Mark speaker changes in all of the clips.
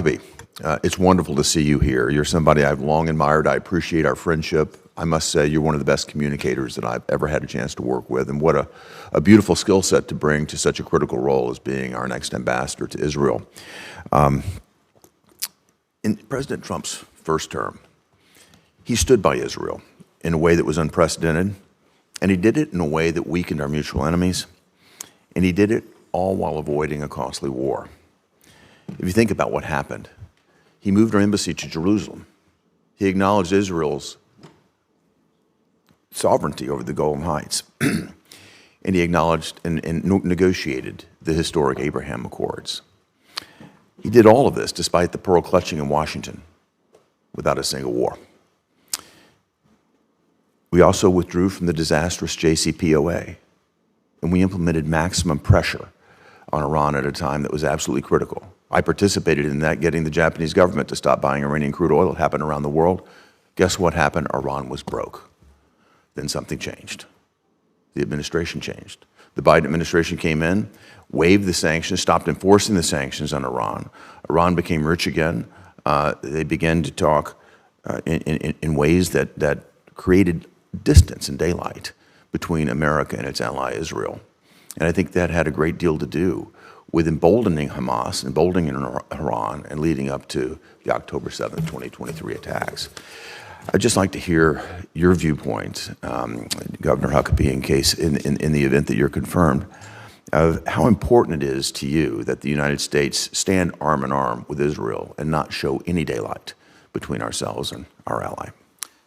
Speaker 1: Huckabee, it's wonderful to see you here. You're somebody I've long admired. I appreciate our friendship. I must say you're one of the best communicators that I've ever had a chance to work with, and what a beautiful skill set to bring to such a critical role as being our next ambassador to Israel. In President Trump's first term, he stood by Israel in a way that was unprecedented, and he did it in a way that weakened our mutual enemies, and he did it all while avoiding a costly war. If you think about what happened, he moved our embassy to Jerusalem. He acknowledged Israel's sovereignty over the Golan Heights, and he acknowledged and negotiated the historic Abraham Accords. He did all of this despite the pearl clutching in Washington without a single war. We also withdrew from the disastrous JCPOA, and we implemented maximum pressure on Iran at a time that was absolutely critical. I participated in that, getting the Japanese government to stop buying Iranian crude oil. It happened around the world. Guess what happened? Iran was broke. Then something changed. The administration changed. The Biden administration came in, waived the sanctions, stopped enforcing the sanctions on Iran. Iran became rich again. They began to talk in ways that created distance and daylight between America and its ally Israel. And I think that had a great deal to do with emboldening Hamas, emboldening Iran, and leading up to the October 7th, 2023 attacks. I'd just like to hear your viewpoint, Governor Huckabee, in the event that you're confirmed, of how important it is to you that the United States stand arm in arm with Israel and not show any daylight between ourselves and our ally.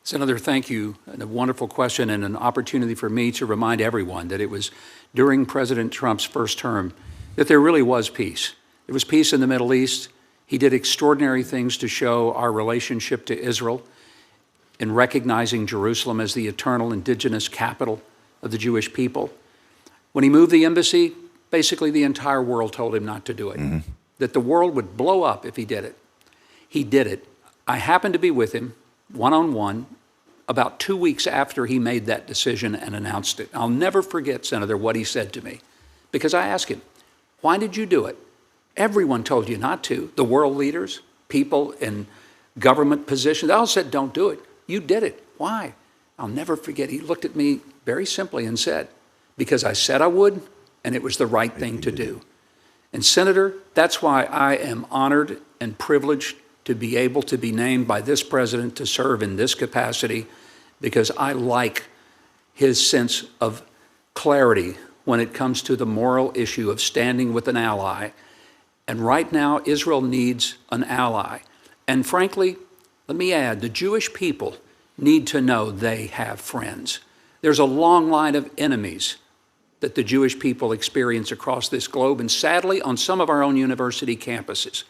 Speaker 2: Senator, thank you. And a wonderful question and an opportunity for me to remind everyone that it was during President Trump's first term that there really was peace. There was peace in the Middle East. He did extraordinary things to show our relationship to Israel in recognizing Jerusalem as the eternal indigenous capital of the Jewish people. When he moved the embassy, basically the entire world told him not to do it, that the world would blow up if he did it. He did it. I happened to be with him one-on-one about 2 weeks after he made that decision and announced it. I'll never forget, Senator, what he said to me, because I asked him, why did you do it? Everyone told you not to. The world leaders, people in government positions, they all said, don't do it. You did it. Why? I'll never forget. He looked at me very simply and said, because I said I would, and it was the right thing to do. And Senator, that's why I am honored and privileged to be able to be named by this president to serve in this capacity, because I like his sense of clarity when it comes to the moral issue of standing with an ally. And right now, Israel needs an ally. And frankly, let me add, the Jewish people need to know they have friends. There's a long line of enemies that the Jewish people experience across this globe, and sadly, on some of our own university campuses.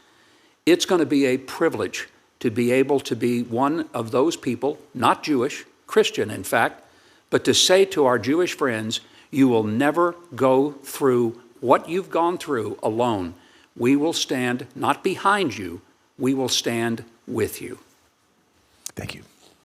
Speaker 2: It's going to be a privilege to be able to be one of those people, not Jewish, Christian in fact, but to say to our Jewish friends, you will never go through what you've gone through alone. We will stand not behind you, we will stand with you.
Speaker 1: Thank you.